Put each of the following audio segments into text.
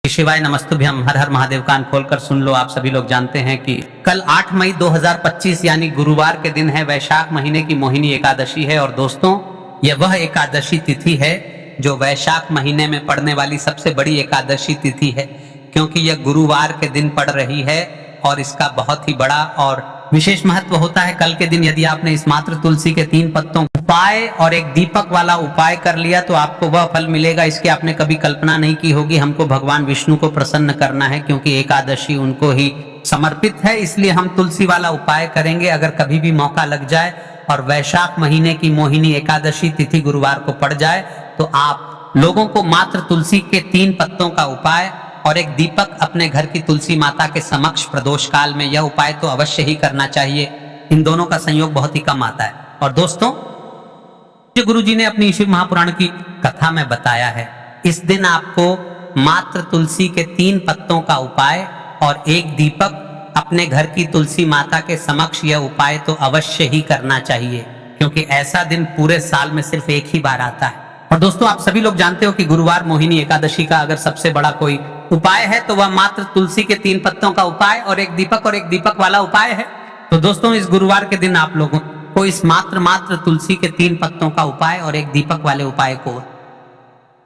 शिवाय नमस्तुभ्यम। हर हर महादेव। कान खोलकर सुन लो। आप सभी लोग जानते हैं कि कल 8 मई 2025 यानी गुरुवार के दिन है, वैशाख महीने की मोहिनी एकादशी है। और दोस्तों, यह वह एकादशी तिथि है जो वैशाख महीने में पड़ने वाली सबसे बड़ी एकादशी तिथि है, क्योंकि यह गुरुवार के दिन पड़ रही है और इसका बहुत ही बड़ा और विशेष महत्व होता है। कल के दिन यदि आपने इस मात्र तुलसी के 3 पत्तों उपाय और एक दीपक वाला उपाय कर लिया तो आपको वह फल मिलेगा, इसकी आपने कभी कल्पना नहीं की होगी। हमको भगवान विष्णु को प्रसन्न करना है, क्योंकि एकादशी उनको ही समर्पित है, इसलिए हम तुलसी वाला उपाय करेंगे। अगर कभी भी मौका लग जाए और वैशाख महीने की मोहिनी एकादशी तिथि गुरुवार को पड़ जाए तो आप लोगों को मात्र तुलसी के 3 पत्तों का उपाय और एक दीपक अपने घर की तुलसी माता के समक्ष प्रदोष काल में, यह उपाय तो अवश्य ही करना चाहिए। इन दोनों का संयोग बहुत ही कम आता है। और दोस्तों, जो गुरु जी ने अपनी शिव महापुराण की कथा में बताया है, इस दिन आपको मात्र तुलसी के 3 पत्तों का उपाय और एक दीपक अपने घर की तुलसी माता के समक्ष, यह उपाय तो अवश्य ही करना चाहिए, क्योंकि ऐसा दिन पूरे साल में सिर्फ एक ही बार आता है। और दोस्तों, आप सभी लोग जानते हो कि गुरुवार मोहिनी एकादशी का अगर सबसे बड़ा कोई उपाय है तो वह मात्र तुलसी के 3 पत्तों का उपाय और एक दीपक वाला उपाय है। तो दोस्तों, इस गुरुवार के दिन आप लोगों को इस मात्र तुलसी के 3 पत्तों का उपाय और एक दीपक वाले उपाय को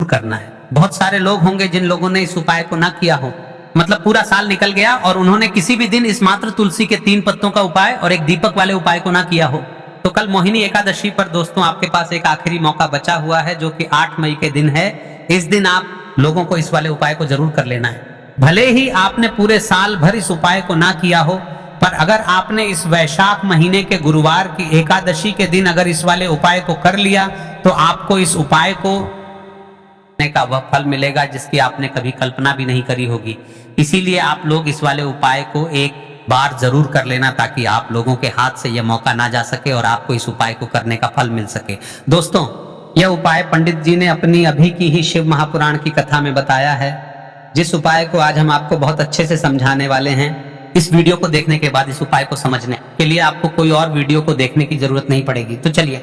करना है। बहुत सारे लोग होंगे जिन लोगों ने इस उपाय को ना किया हो, मतलब पूरा साल निकल गया और उन्होंने किसी भी दिन इस मात्र तुलसी के 3 पत्तों का उपाय और एक दीपक वाले उपाय को ना किया हो। तो कल मोहिनी एकादशी पर दोस्तों आपके पास एक आखिरी मौका बचा हुआ है, जो कि 8 मई के दिन है। इस दिन आप लोगों को इस वाले उपाय को जरूर कर लेना है। भले ही आपने पूरे साल भर इस उपाय को ना किया हो, पर अगर आपने इस वैशाख महीने के गुरुवार की एकादशी के दिन अगर इस वाले उपाय को कर लिया तो आपको इस उपाय को करने का वह फल मिलेगा जिसकी आपने कभी कल्पना भी नहीं करी होगी। इसीलिए आप लोग इस वाले उपाय को एक बार जरूर कर लेना, ताकि आप लोगों के हाथ से यह मौका ना जा सके और आपको इस उपाय को करने का फल मिल सके। दोस्तों, यह उपाय पंडित जी ने अपनी अभी की ही शिव महापुराण की कथा में बताया है, जिस उपाय को आज हम आपको बहुत अच्छे से समझाने वाले हैं। इस वीडियो को देखने के बाद इस उपाय को समझने के लिए आपको कोई और वीडियो को देखने की जरूरत नहीं पड़ेगी। तो चलिए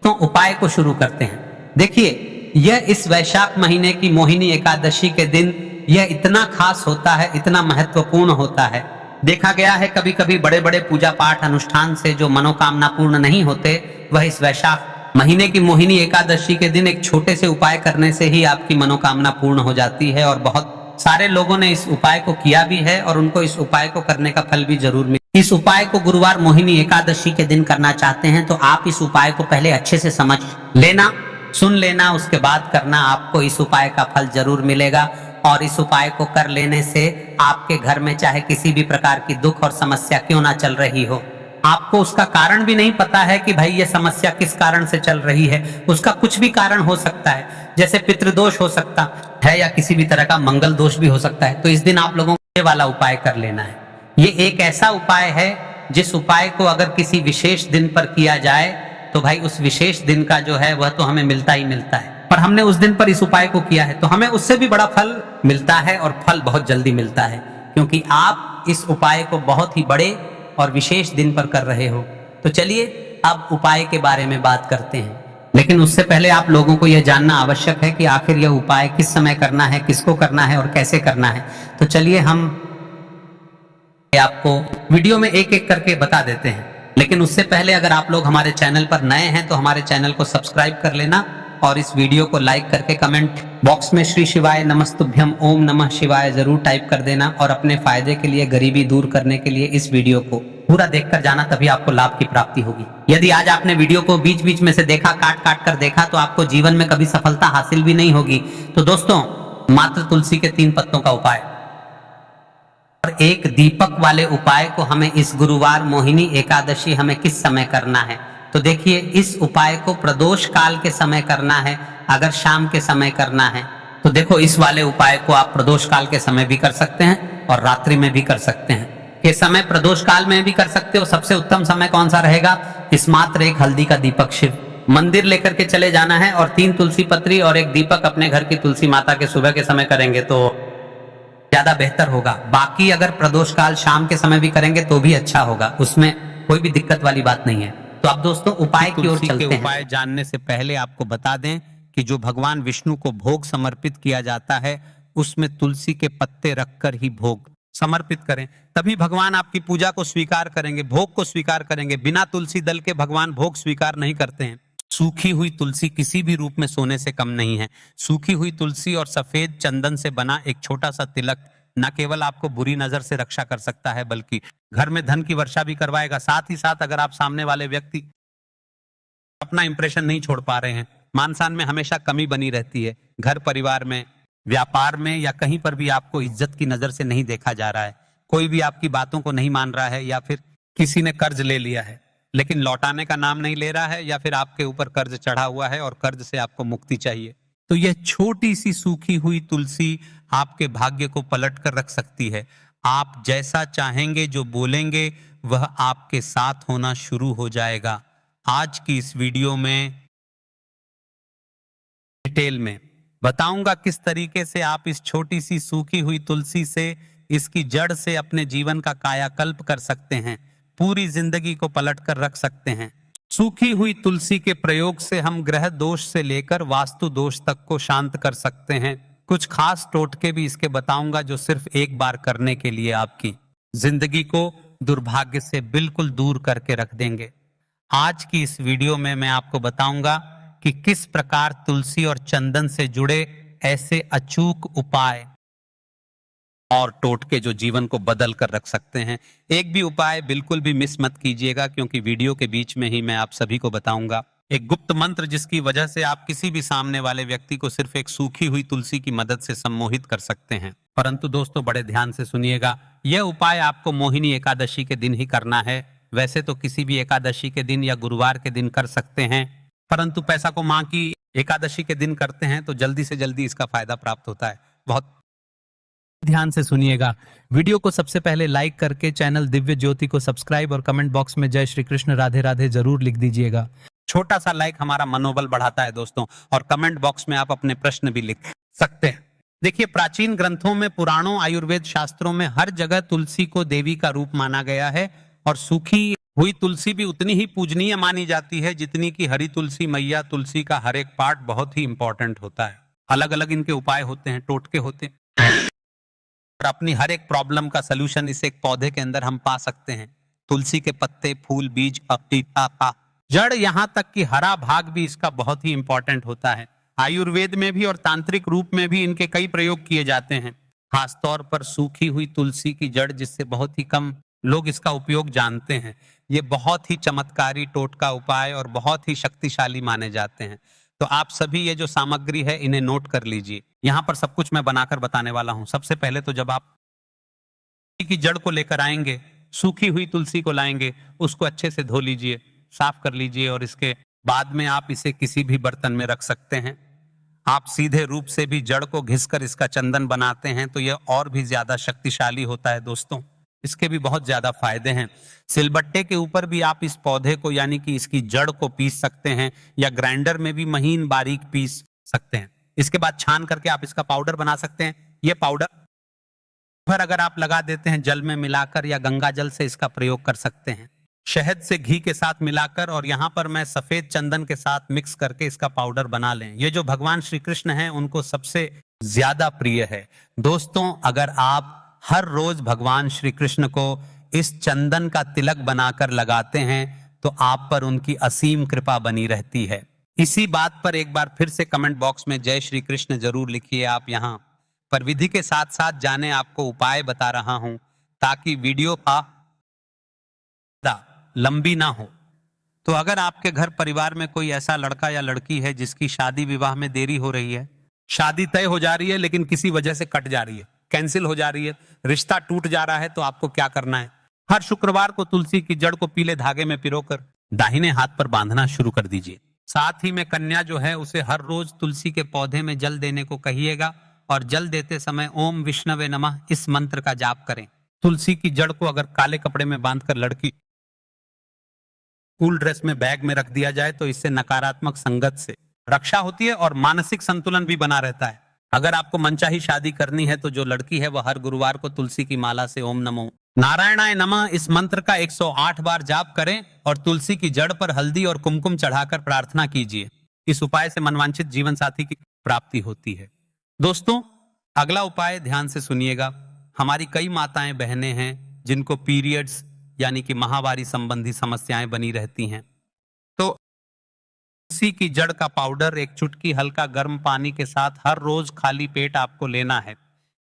तो उपाय को शुरू करते हैं। देखिए, यह इस वैशाख महीने की मोहिनी एकादशी के दिन यह इतना खास होता है, इतना महत्वपूर्ण होता है। देखा गया है कभी कभी बड़े बड़े पूजा पाठ अनुष्ठान से जो मनोकामना पूर्ण नहीं होते, वह इस वैशाख महीने की मोहिनी एकादशी के दिन एक छोटे से उपाय करने से ही आपकी मनोकामना पूर्ण हो जाती है। और बहुत सारे लोगों ने इस उपाय को किया भी है और उनको इस उपाय को करने का फल भी जरूर मिले। इस उपाय को गुरुवार मोहिनी एकादशी के दिन करना चाहते हैं तो आप इस उपाय को पहले अच्छे से समझ लेना, सुन लेना, उसके बाद करना। आपको इस उपाय का फल जरूर मिलेगा और इस उपाय को कर लेने से आपके घर में चाहे किसी भी प्रकार की दुख और समस्या क्यों ना चल रही हो, आपको उसका कारण भी नहीं पता है कि भाई ये समस्या किस कारण से चल रही है, उसका कुछ भी कारण हो सकता है, जैसे पितृदोष हो सकता है या किसी भी तरह का मंगल दोष भी हो सकता है। तो इस दिन आप लोगों को ये वाला उपाय कर लेना है। ये एक ऐसा उपाय है जिस उपाय को अगर किसी विशेष दिन पर किया जाए तो भाई उस विशेष दिन का जो है वह तो हमें मिलता ही मिलता है। पर हमने उस दिन पर इस उपाय को किया है तो हमें उससे भी बड़ा फल मिलता है, और फल बहुत जल्दी मिलता है, क्योंकि आप इस उपाय को बहुत ही बड़े और विशेष दिन पर कर रहे हो। तो चलिए अब उपाय के बारे में बात करते हैं, लेकिन उससे पहले आप लोगों को यह जानना आवश्यक है कि आखिर यह उपाय किस समय करना है, किसको करना है और कैसे करना है। तो चलिए हम आपको वीडियो में एक एक करके बता देते हैं, लेकिन उससे पहले अगर आप लोग हमारे चैनल पर नए हैं तो हमारे चैनल को सब्सक्राइब कर लेना और इस वीडियो को लाइक करके कमेंट बॉक्स में श्री शिवाय नमस्तुभ्यम ओम नमः शिवाय जरूर टाइप कर देना। और अपने फायदे के लिए, गरीबी दूर करने के लिए इस वीडियो को पूरा देखकर जाना, तभी आपको लाभ की प्राप्ति होगी। यदि आज आपने वीडियो को बीच बीच में से देखा, काट काट कर देखा, तो आपको जीवन में कभी सफलता हासिल भी नहीं होगी। तो दोस्तों, मात्र तुलसी के 3 पत्तों का उपाय और एक दीपक वाले उपाय को हमें इस गुरुवार मोहिनी एकादशी हमें किस समय करना है। तो देखिए, इस उपाय को प्रदोष काल के समय करना है। अगर शाम के समय करना है तो देखो, इस वाले उपाय को आप प्रदोष काल के समय भी कर सकते हैं और रात्रि में भी कर सकते हैं। ये समय प्रदोष काल में भी कर सकते हो। सबसे उत्तम समय कौन सा रहेगा? इस मात्र एक हल्दी का दीपक शिव मंदिर लेकर के चले जाना है और 3 तुलसी पत्री और एक दीपक अपने घर की तुलसी माता के सुबह के समय करेंगे तो ज्यादा बेहतर होगा। बाकी अगर प्रदोष काल शाम के समय भी करेंगे तो भी अच्छा होगा, उसमें कोई भी दिक्कत वाली बात नहीं है। तो अब दोस्तों उपाय की ओर चलते हैं। उपाय जानने से पहले आपको बता दें कि जो भगवान विष्णु को भोग समर्पित किया जाता है उसमें तुलसी के पत्ते रखकर ही भोग समर्पित करें, तभी भगवान आपकी पूजा को स्वीकार करेंगे, भोग को स्वीकार करेंगे। बिना तुलसी दल के भगवान भोग स्वीकार नहीं करते हैं। सूखी हुई तुलसी किसी भी रूप में सोने से कम नहीं है। सूखी हुई तुलसी और सफेद चंदन से बना एक छोटा सा तिलक न केवल आपको बुरी नजर से रक्षा कर सकता है, बल्कि घर में धन की वर्षा भी करवाएगा। साथ ही साथ अगर आप सामने वाले व्यक्ति अपना इंप्रेशन नहीं छोड़ पा रहे हैं, मान सम्मान में हमेशा कमी बनी रहती है, घर परिवार में, व्यापार में या कहीं पर भी आपको इज्जत की नजर से नहीं देखा जा रहा है, कोई भी आपकी बातों को नहीं मान रहा है, या फिर किसी ने कर्ज ले लिया है लेकिन लौटाने का नाम नहीं ले रहा है, या फिर आपके ऊपर कर्ज चढ़ा हुआ है और कर्ज से आपको मुक्ति चाहिए, तो यह छोटी सी सूखी हुई तुलसी आपके भाग्य को पलट कर रख सकती है। आप जैसा चाहेंगे, जो बोलेंगे वह आपके साथ होना शुरू हो जाएगा। आज की इस वीडियो में डिटेल में बताऊंगा किस तरीके से आप इस छोटी सी सूखी हुई तुलसी से, इसकी जड़ से अपने जीवन का कायाकल्प कर सकते हैं, पूरी जिंदगी को पलट कर रख सकते हैं। सूखी हुई तुलसी के प्रयोग से हम ग्रह दोष से लेकर वास्तु दोष तक को शांत कर सकते हैं। कुछ खास टोटके भी इसके बताऊंगा जो सिर्फ एक बार करने के लिए आपकी जिंदगी को दुर्भाग्य से बिल्कुल दूर करके रख देंगे। आज की इस वीडियो में मैं आपको बताऊंगा कि किस प्रकार तुलसी और चंदन से जुड़े ऐसे अचूक उपाय और टोटके जो जीवन को बदल कर रख सकते हैं। एक भी उपाय बिल्कुल भी मिस मत कीजिएगा, क्योंकि वीडियो के बीच में ही मैं आप सभी को बताऊंगा एक गुप्त मंत्र, जिसकी वजह से आप किसी भी सामने वाले व्यक्ति को सिर्फ एक सूखी हुई तुलसी की मदद से सम्मोहित कर सकते हैं। परंतु दोस्तों बड़े ध्यान से सुनिएगा, यह उपाय आपको मोहिनी एकादशी के दिन ही करना है। वैसे तो किसी भी एकादशी के दिन या गुरुवार के दिन कर सकते हैं, परंतु पैसा को माँ की एकादशी के दिन करते हैं तो जल्दी से जल्दी इसका फायदा प्राप्त होता है। बहुत ध्यान से सुनिएगा। वीडियो को सबसे पहले लाइक करके चैनल दिव्य ज्योति को सब्सक्राइब और कमेंट बॉक्स में जय श्री कृष्ण राधे राधे जरूर लिख दीजिएगा। छोटा सा लाइक हमारा मनोबल बढ़ाता है दोस्तों, और कमेंट बॉक्स में आप अपने प्रश्न भी लिख सकते हैं। देखिए, प्राचीन ग्रंथों में, पुराणों, आयुर्वेद शास्त्रों में हर जगह तुलसी को देवी का रूप माना गया है, और सूखी हुई तुलसी भी उतनी ही पूजनीय मानी जाती है जितनी की हरी तुलसी मैया। तुलसी का हर एक पार्ट बहुत ही इंपॉर्टेंट होता है। अलग अलग इनके उपाय होते हैं, टोटके होते हैं, और अपनी हर एक प्रॉब्लम का सलूशन इस एक पौधे के अंदर हम पा सकते हैं। तुलसी के पत्ते, फूल, बीज, पत्ती, जड़, यहां तक कि हरा भाग भी इसका बहुत ही इंपॉर्टेंट होता है। आयुर्वेद में भी और तांत्रिक रूप में भी इनके कई प्रयोग किए जाते हैं। खासतौर पर सूखी हुई तुलसी की जड़, जिससे बहुत ही कम लोग इसका उपयोग जानते हैं, ये बहुत ही चमत्कारी टोटका उपाय और बहुत ही शक्तिशाली माने जाते हैं। तो आप सभी ये जो सामग्री है इन्हें नोट कर लीजिए। यहाँ पर सब कुछ मैं बनाकर बताने वाला हूं। सबसे पहले तो जब आप की जड़ को लेकर आएंगे, सूखी हुई तुलसी को लाएंगे, उसको अच्छे से धो लीजिए, साफ कर लीजिए, और इसके बाद में आप इसे किसी भी बर्तन में रख सकते हैं। आप सीधे रूप से भी जड़ को घिसकर इसका चंदन बनाते हैं तो यह और भी ज्यादा शक्तिशाली होता है दोस्तों। इसके भी बहुत ज्यादा फायदे हैं। सिलबट्टे के ऊपर भी आप इस पौधे को, यानी कि इसकी जड़ को पीस सकते हैं, या ग्राइंडर में भी महीन बारीक पीस सकते हैं। इसके बाद छान करके आप इसका पाउडर बना सकते हैं। यह पाउडर फिर अगर आप लगा देते हैं जल में मिलाकर, या गंगा जल से इसका प्रयोग कर सकते हैं, शहद से घी के साथ मिलाकर, और यहाँ पर मैं सफेद चंदन के साथ मिक्स करके इसका पाउडर बना लें। ये जो भगवान श्री कृष्ण हैं उनको सबसे ज्यादा प्रिय है दोस्तों। अगर आप हर रोज भगवान श्री कृष्ण को इस चंदन का तिलक बनाकर लगाते हैं तो आप पर उनकी असीम कृपा बनी रहती है। इसी बात पर एक बार फिर से कमेंट बॉक्स में जय श्री कृष्ण जरूर लिखिए। आप यहाँ पर विधि के साथ साथ जाने आपको उपाय बता रहा हूं, ताकि वीडियो लंबी ना हो। तो अगर आपके घर परिवार में कोई ऐसा लड़का या लड़की है जिसकी शादी विवाह में देरी हो रही है, शादी तय हो जा रही है लेकिन किसी वजह से कट जा रही है, कैंसिल हो जा रही है, रिश्ता टूट जा रहा है, तो आपको क्या करना है? हर शुक्रवार को तुलसी की जड़ को पीले धागे में पिरोकर दाहिने हाथ पर बांधना शुरू कर दीजिए। साथ ही में कन्या जो है उसे हर रोज तुलसी के पौधे में जल देने को कहिएगा, और जल देते समय ओम विष्णवे नमः इस मंत्र का जाप करें। तुलसी की जड़ को अगर काले कपड़े में बांधकर लड़की स्कूल ड्रेस में बैग में रख दिया जाए तो इससे नकारात्मक संगत से रक्षा होती है और मानसिक संतुलन भी बना रहता है। अगर आपको मनचाही शादी करनी है तो जो लड़की है वह हर गुरुवार को तुलसी की माला से ओम नमो नारायणाय नमः इस मंत्र का 108 बार जाप करें, और तुलसी की जड़ पर हल्दी और कुमकुम चढ़ाकर प्रार्थना कीजिए। इस उपाय से मनवांछित जीवन साथी की प्राप्ति होती है। दोस्तों, अगला उपाय ध्यान से सुनिएगा। हमारी कई माताएं बहनें हैं जिनको पीरियड्स यानी कि माहवारी संबंधी समस्याएं बनी रहती हैं, तो तुलसी की जड़ का पाउडर एक चुटकी हल्का गर्म पानी के साथ हर रोज खाली पेट आपको लेना है।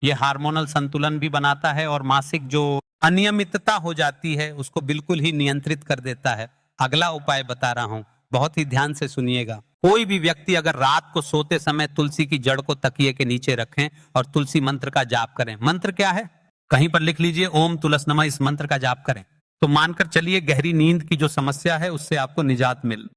यह हार्मोनल संतुलन भी बनाता है और मासिक जो अनियमितता हो जाती है उसको बिल्कुल ही नियंत्रित कर देता है। अगला उपाय बता रहा हूं, बहुत ही ध्यान से सुनिएगा। कोई भी व्यक्ति अगर रात को सोते समय तुलसी की जड़ को तकिए के नीचे रखें और तुलसी मंत्र का जाप करें। मंत्र क्या है? कहीं पर लिख लीजिए, ओम तुलस नमः। इस मंत्र का जाप करें तो मानकर चलिए गहरी नींद की जो समस्या है उससे आपको निजात मिल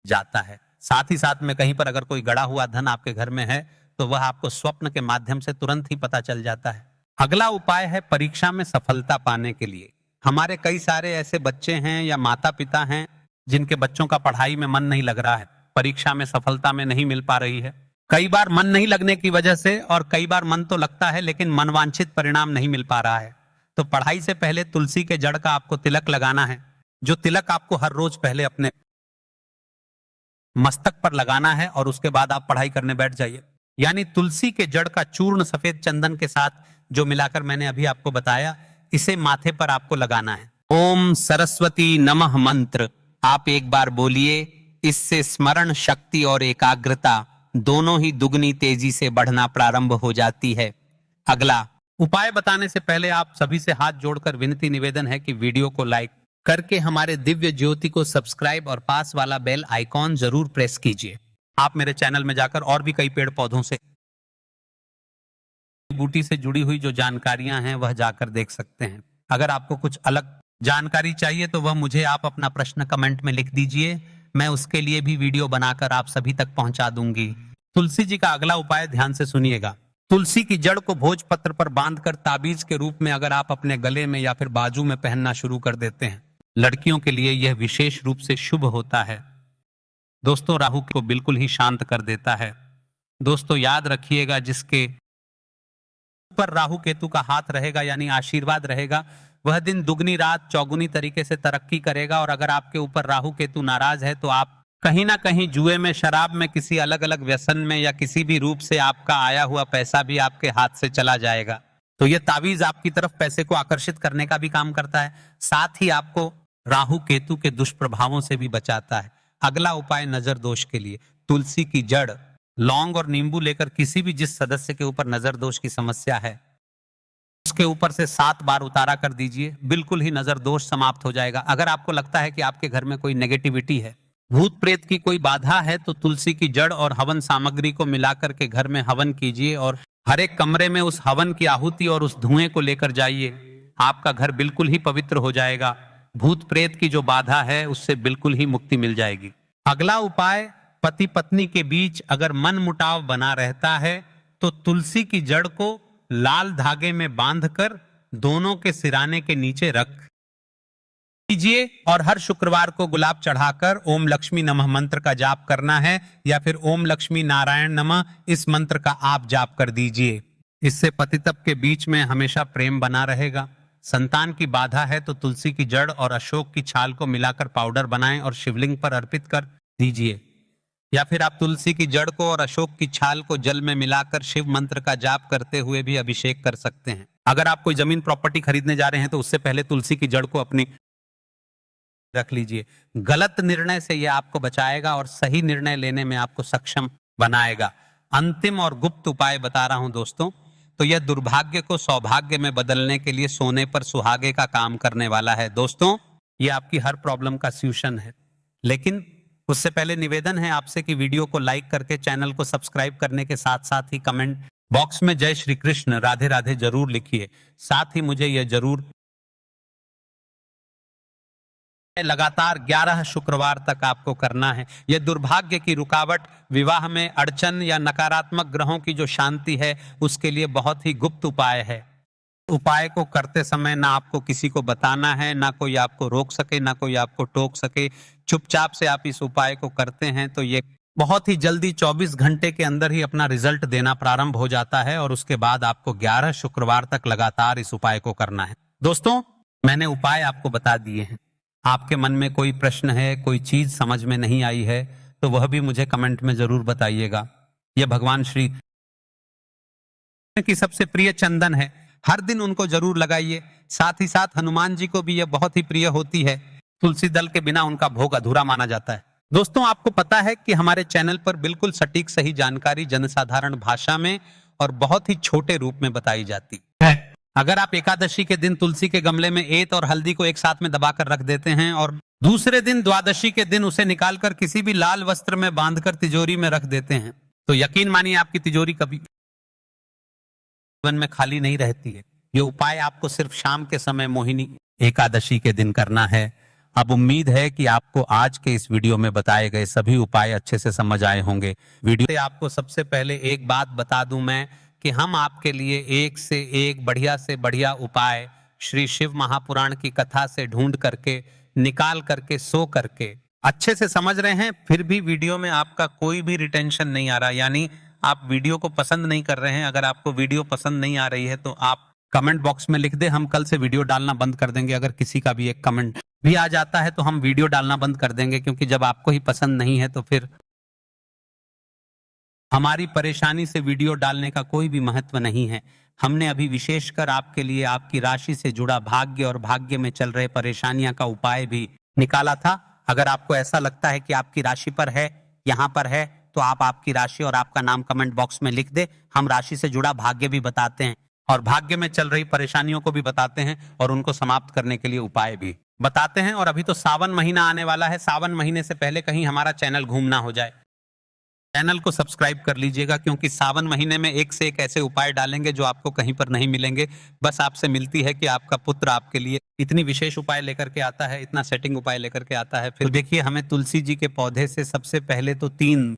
जाता है। साथ ही साथ में कहीं पर अगर कोई गड़ा हुआ धन आपके घर में है तो वह आपको स्वप्न के माध्यम से तुरंत ही पता चल जाता है। अगला उपाय है परीक्षा में सफलता पाने के लिए। हमारे कई सारे ऐसे बच्चे हैं या माता पिता हैं जिनके बच्चों का पढ़ाई में मन नहीं लग रहा है, परीक्षा में सफलता में नहीं मिल पा रही है। कई बार मन नहीं लगने की वजह से, और कई बार मन तो लगता है लेकिन मनवांछित परिणाम नहीं मिल पा रहा है। तो पढ़ाई से पहले तुलसी के जड़ का आपको तिलक लगाना है, जो तिलक आपको हर रोज पहले अपने मस्तक पर लगाना है और उसके बाद आप पढ़ाई करने बैठ जाइए। यानी तुलसी के जड़ का चूर्ण सफेद चंदन के साथ जो मिलाकर मैंने अभी आपको बताया, इसे माथे पर आपको लगाना है। ओम सरस्वती नमः मंत्र आप एक बार बोलिए, इससे स्मरण शक्ति और एकाग्रता दोनों ही दुगनी तेजी से बढ़ना प्रारंभ हो जाती है। अगला उपाय बताने से पहले आप सभी से हाथ जोड़कर विनती निवेदन है कि वीडियो को लाइक करके हमारे दिव्य ज्योति को सब्सक्राइब और पास वाला बेल आइकॉन जरूर प्रेस कीजिए। आप मेरे चैनल में जाकर और भी कई पेड़ पौधों से बूटी से जुड़ी हुई जो जानकारियां हैं वह जाकर देख सकते हैं। अगर आपको कुछ अलग जानकारी चाहिए तो वह मुझे आप अपना प्रश्न कमेंट में लिख दीजिए, मैं उसके लिए भी वीडियो बनाकर आप सभी तक पहुंचा दूंगी। तुलसी जी का अगला उपाय ध्यान से सुनिएगा। तुलसी की जड़ को भोजपत्र पर बांधकर ताबीज के रूप में अगर आप अपने गले में या फिर बाजू में पहनना शुरू कर देते हैं, लड़कियों के लिए यह विशेष रूप से शुभ होता है। दोस्तों, राहु को बिल्कुल ही शांत कर देता है। दोस्तों याद रखिएगा, जिसके पर राहु केतु का हाथ रहेगा यानी आशीर्वाद रहेगा, वह दिन दुगनी रात चौगुनी तरीके से तरक्की करेगा। और अगर आपके ऊपर राहु केतु नाराज है तो आप कहीं ना कहीं जुए में, शराब में, किसी अलग अलग व्यसन में या किसी भी रूप से आपका आया हुआ पैसा भी आपके हाथ से चला जाएगा। तो यह ताबीज आपकी तरफ पैसे को आकर्षित करने का भी काम करता है, साथ ही आपको राहु केतु के दुष्प्रभावों से भी बचाता है। अगला उपाय नजर दोष के लिए, तुलसी की जड़, लौंग और नींबू लेकर किसी भी जिस सदस्य के ऊपर नजर दोष की समस्या है उसके ऊपर से 7 बार उतारा कर दीजिए, बिल्कुल ही नजर दोष समाप्त हो जाएगा। अगर आपको लगता है कि आपके घर में कोई नेगेटिविटी है, भूत प्रेत की कोई बाधा है, तो तुलसी की जड़ और हवन सामग्री को मिलाकर के घर में हवन कीजिए और हर एक कमरे में उस हवन की आहुति और उस धुएं को लेकर जाइए। आपका घर बिल्कुल ही पवित्र हो जाएगा। भूत प्रेत की जो बाधा है उससे बिल्कुल ही मुक्ति मिल जाएगी। अगला उपाय, पति पत्नी के बीच अगर मन मुटाव बना रहता है तो तुलसी की जड़ को लाल धागे में बांधकर दोनों के सिराने के नीचे रख दीजिए और हर शुक्रवार को गुलाब चढ़ाकर ओम लक्ष्मी नमः मंत्र का जाप करना है, या फिर ओम लक्ष्मी नारायण नमः इस मंत्र का आप जाप कर दीजिए। इससे पतितप के बीच में हमेशा प्रेम बना रहेगा। संतान की बाधा है तो तुलसी की जड़ और अशोक की छाल को मिलाकर पाउडर बनाएं और शिवलिंग पर अर्पित कर दीजिए, या फिर आप तुलसी की जड़ को और अशोक की छाल को जल में मिलाकर शिव मंत्र का जाप करते हुए भी अभिषेक कर सकते हैं। अगर आप कोई जमीन प्रॉपर्टी खरीदने जा रहे हैं तो उससे पहले तुलसी की जड़ को अपनी रख लीजिए। गलत निर्णय से यह आपको बचाएगा और सही निर्णय लेने में आपको सक्षम बनाएगा। अंतिम और गुप्त उपाय बता रहा हूं दोस्तों, तो यह दुर्भाग्य को सौभाग्य में बदलने के लिए सोने पर सुहागे का काम करने वाला है। दोस्तों, यह आपकी हर प्रॉब्लम का सॉल्यूशन है, लेकिन उससे पहले निवेदन है आपसे कि वीडियो को लाइक करके चैनल को सब्सक्राइब करने के साथ साथ ही कमेंट बॉक्स में जय श्री कृष्ण राधे राधे जरूर लिखिए। साथ ही मुझे यह जरूर लगातार 11 शुक्रवार तक आपको करना है। यह दुर्भाग्य की रुकावट, विवाह में अड़चन या नकारात्मक ग्रहों की जो शांति है उसके लिए बहुत ही गुप्त उपाय है। उपाय को करते समय ना आपको किसी को बताना है, ना कोई आपको रोक सके, ना कोई आपको टोक सके। चुपचाप से आप इस उपाय को करते हैं तो ये बहुत ही जल्दी 24 घंटे के अंदर ही अपना रिजल्ट देना प्रारंभ हो जाता है और उसके बाद आपको 11 शुक्रवार तक लगातार इस उपाय को करना है। दोस्तों, मैंने उपाय आपको बता दिए हैं। आपके मन में कोई प्रश्न है, कोई चीज समझ में नहीं आई है तो वह भी मुझे कमेंट में जरूर बताइएगा। यह भगवान श्री की सबसे प्रिय चंदन है, हर दिन उनको जरूर लगाइए। साथ ही साथ हनुमान जी को भी यह बहुत ही प्रिय होती है। तुलसी दल के बिना उनका भोग अधूरा माना जाता है। दोस्तों, आपको पता है कि हमारे चैनल पर बिल्कुल सटीक सही जानकारी जनसाधारण भाषा में और बहुत ही छोटे रूप में बताई जाती है। अगर आप एकादशी के दिन तुलसी के गमले में एत और हल्दी को एक साथ में दबाकर रख देते हैं और दूसरे दिन द्वादशी के दिन उसे निकालकर किसी भी लाल वस्त्र में बांधकर तिजोरी में रख देते हैं, तो यकीन मानिए आपकी तिजोरी कभी जीवन में खाली नहीं रहती है। ये उपाय आपको सिर्फ शाम के समय मोहिनी एकादशी के दिन करना है। अब उम्मीद है कि आपको आज के इस वीडियो में बताए गए सभी उपाय अच्छे से समझ आए होंगे। वीडियो से आपको सबसे पहले एक बात बता दूं मैं कि हम आपके लिए एक से एक बढ़िया से बढ़िया उपाय श्री शिव महापुराण की कथा से ढूंढ करके निकाल करके सो करके अच्छे से समझ रहे हैं, फिर भी वीडियो में आपका कोई भी रिटेंशन नहीं आ रहा, यानी आप वीडियो को पसंद नहीं कर रहे हैं। अगर आपको वीडियो पसंद नहीं आ रही है तो आप कमेंट बॉक्स में लिख दे, हम कल से वीडियो डालना बंद कर देंगे। अगर किसी का भी एक कमेंट भी आ जाता है तो हम वीडियो डालना बंद कर देंगे, क्योंकि जब आपको ही पसंद नहीं है तो फिर हमारी परेशानी से वीडियो डालने का कोई भी महत्व नहीं है। हमने अभी विशेषकर आपके लिए आपकी राशि से जुड़ा भाग्य और भाग्य में चल रहे परेशानियां का उपाय भी निकाला था। अगर आपको ऐसा लगता है कि आपकी राशि पर है, यहाँ पर है, तो आप आपकी राशि और आपका नाम कमेंट बॉक्स में लिख दे। हम राशि से जुड़ा भाग्य भी बताते हैं और भाग्य में चल रही परेशानियों को भी बताते हैं और उनको समाप्त करने के लिए उपाय भी बताते हैं। और अभी तो सावन महीना आने वाला है, सावन महीने से पहले कहीं हमारा चैनल घूम ना हो जाए। चैनल को सब्सक्राइब कर लीजिएगा, क्योंकि सावन महीने में एक से एक ऐसे उपाय डालेंगे जो आपको कहीं पर नहीं मिलेंगे। बस आपसे मिलती है कि आपका पुत्र आपके लिए इतनी विशेष उपाय लेकर के आता है, इतना सेटिंग उपाय लेकर के आता है। फिर देखिए, हमें तुलसी जी के पौधे से सबसे पहले तो 3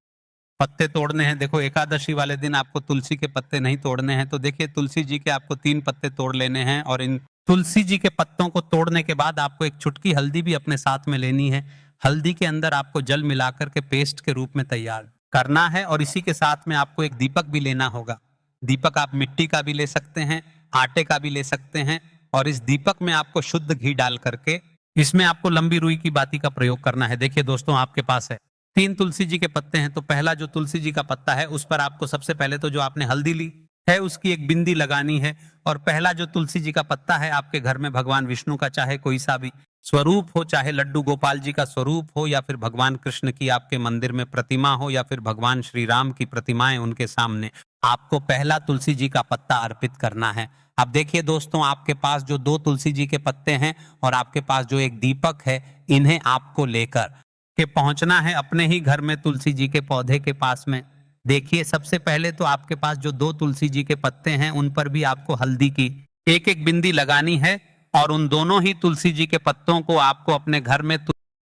पत्ते तोड़ने हैं। देखो, एकादशी वाले दिन आपको तुलसी के पत्ते नहीं तोड़ने हैं, तो देखिए तुलसी जी के आपको 3 पत्ते तोड़ लेने हैं। और इन तुलसी जी के पत्तों को तोड़ने के बाद आपको एक चुटकी हल्दी भी अपने साथ में लेनी है। हल्दी के अंदर आपको जल मिलाकर के पेस्ट के रूप में तैयार करना है। और इसी के साथ में आपको एक दीपक भी लेना होगा। दीपक आप मिट्टी का भी ले सकते हैं, आटे का भी ले सकते हैं। और इस दीपक में आपको शुद्ध घी डाल करके इसमें आपको लंबी रुई की बाती का प्रयोग करना है। देखिए दोस्तों, आपके पास है 3 तुलसी जी के पत्ते हैं, तो पहला जो तुलसी जी का पत्ता है उस पर आपको सबसे पहले तो जो आपने हल्दी ली है उसकी एक बिंदी लगानी है। और पहला जो तुलसी जी का पत्ता है, आपके घर में भगवान विष्णु का चाहे कोई सा भी स्वरूप हो, चाहे लड्डू गोपाल जी का स्वरूप हो, या फिर भगवान कृष्ण की आपके मंदिर में प्रतिमा हो, या फिर भगवान श्री राम की प्रतिमाएं उनके सामने, आपको पहला तुलसी जी का पत्ता अर्पित करना है। अब देखिए दोस्तों, आपके पास जो 2 तुलसी जी के पत्ते हैं और आपके पास जो एक दीपक है, इन्हें आपको लेकर के पहुंचना है अपने ही घर में तुलसी जी के पौधे के पास में। देखिए, सबसे पहले तो आपके पास जो 2 तुलसी जी के पत्ते हैं उन पर भी आपको हल्दी की एक एक बिंदी लगानी है। और उन दोनों ही तुलसी जी के पत्तों को आपको अपने घर में